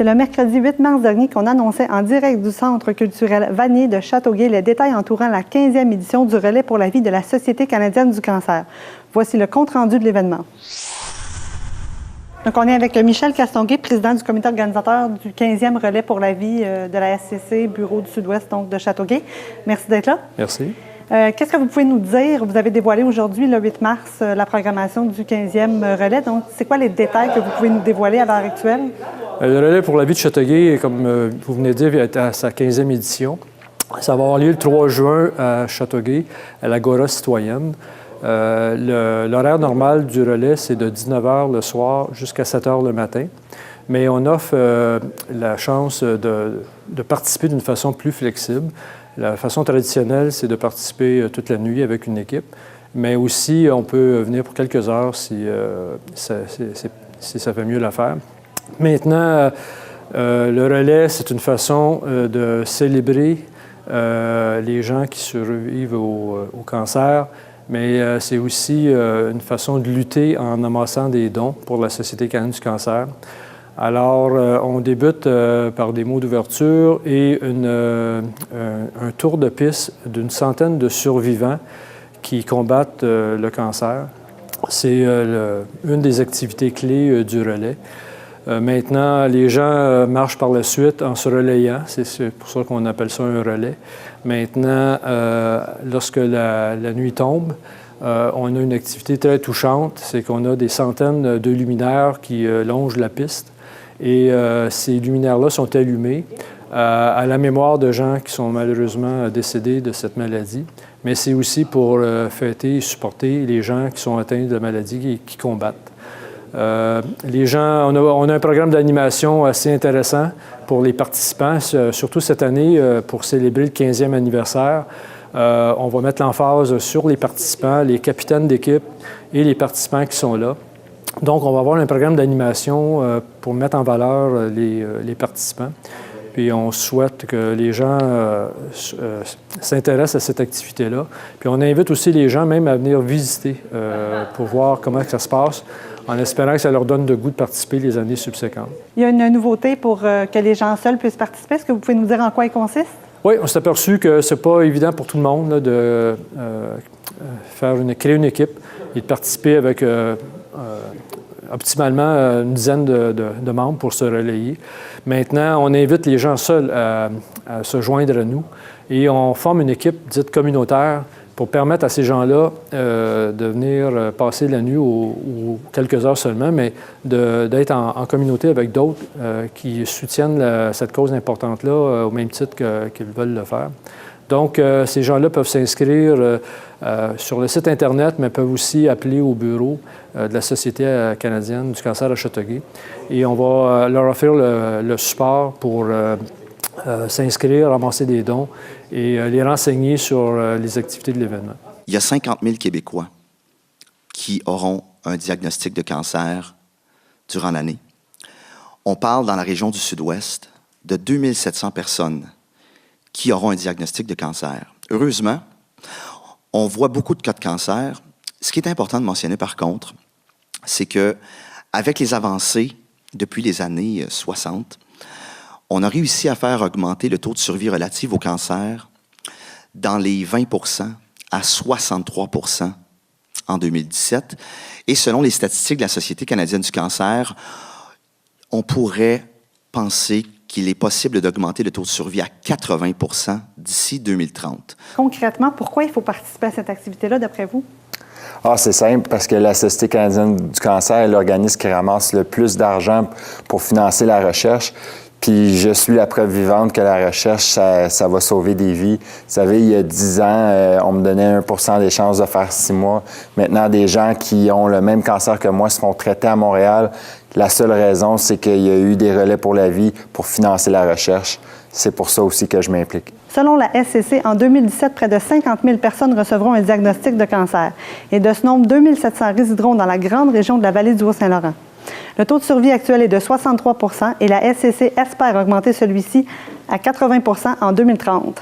C'est le mercredi 8 mars dernier qu'on annonçait en direct du Centre culturel Vanier de Châteauguay les détails entourant la 15e édition du Relais pour la vie de la Société canadienne du cancer. Voici le compte-rendu de l'événement. Donc, on est avec Michel Castonguay, président du comité organisateur du 15e Relais pour la vie de la SCC, Bureau du Sud-Ouest donc de Châteauguay. Merci d'être là. Merci. Qu'est-ce que vous pouvez nous dire? Vous avez dévoilé aujourd'hui, le 8 mars, la programmation du 15e relais. Donc, c'est quoi les détails que vous pouvez nous dévoiler à l'heure actuelle? Le relais pour la vie de Châteauguay, comme vous venez de dire, est à sa 15e édition. Ça va avoir lieu le 3 juin à Châteauguay, à l'Agora citoyenne. L'horaire normal du relais, c'est de 19 h le soir jusqu'à 7 h le matin. Mais on offre la chance de participer d'une façon plus flexible. La façon traditionnelle, c'est de participer toute la nuit avec une équipe, mais aussi on peut venir pour quelques heures si ça fait mieux l'affaire. Maintenant, le relais, c'est une façon de célébrer les gens qui survivent au cancer, mais c'est aussi une façon de lutter en amassant des dons pour la Société canadienne du cancer. Alors, on débute par des mots d'ouverture et un tour de piste d'une centaine de survivants qui combattent le cancer. C'est une des activités clés du relais. Maintenant, les gens marchent par la suite en se relayant. C'est pour ça qu'on appelle ça un relais. Maintenant, lorsque la nuit tombe, on a une activité très touchante. C'est qu'on a des centaines de luminaires qui longent la piste. Et ces luminaires-là sont allumés à la mémoire de gens qui sont malheureusement décédés de cette maladie. Mais c'est aussi pour fêter et supporter les gens qui sont atteints de la maladie et qui combattent. Les gens, on a un programme d'animation assez intéressant pour les participants, surtout cette année pour célébrer le 15e anniversaire. On va mettre l'emphase sur les participants, les capitaines d'équipe et les participants qui sont là. Donc, on va avoir un programme d'animation pour mettre en valeur les participants. Puis, on souhaite que les gens s'intéressent à cette activité-là. Puis, on invite aussi les gens même à venir visiter pour voir comment ça se passe, en espérant que ça leur donne le goût de participer les années subséquentes. Il y a une nouveauté pour que les gens seuls puissent participer. Est-ce que vous pouvez nous dire en quoi il consiste? Oui, on s'est aperçu que c'est pas évident pour tout le monde là, de créer une équipe et de participer avec optimalement une dizaine de membres pour se relayer. Maintenant, on invite les gens seuls à se joindre à nous et on forme une équipe dite communautaire pour permettre à ces gens-là de venir passer la nuit ou quelques heures seulement, mais d'être en communauté avec d'autres qui soutiennent cette cause importante-là au même titre qu'ils veulent le faire. Donc, ces gens-là peuvent s'inscrire sur le site Internet, mais peuvent aussi appeler au bureau de la Société canadienne du cancer à Châteauguay. Et on va leur offrir le support pour s'inscrire, ramasser des dons et les renseigner sur les activités de l'événement. Il y a 50 000 Québécois qui auront un diagnostic de cancer durant l'année. On parle dans la région du Sud-Ouest de 2700 personnes qui auront un diagnostic de cancer. Heureusement, on voit beaucoup de cas de cancer. Ce qui est important de mentionner, par contre, c'est qu'avec les avancées depuis les années 60, on a réussi à faire augmenter le taux de survie relative au cancer dans les 20 % à 63 % en 2017. Et selon les statistiques de la Société canadienne du cancer, on pourrait penser qu'il est possible d'augmenter le taux de survie à 80 % d'ici 2030. Concrètement, pourquoi il faut participer à cette activité-là, d'après vous? C'est simple, parce que la Société canadienne du cancer est l'organisme qui ramasse le plus d'argent pour financer la recherche. Puis je suis la preuve vivante que la recherche, ça va sauver des vies. Vous savez, il y a 10 ans, on me donnait 1 % des chances de faire 6 mois. Maintenant, des gens qui ont le même cancer que moi se font traiter à Montréal. La seule raison, c'est qu'il y a eu des relais pour la vie pour financer la recherche. C'est pour ça aussi que je m'implique. Selon la SCC, en 2017, près de 50 000 personnes recevront un diagnostic de cancer. Et de ce nombre, 2 700 résideront dans la grande région de la vallée du Haut-Saint-Laurent. Le taux de survie actuel est de 63 % et la SCC espère augmenter celui-ci à 80 % en 2030.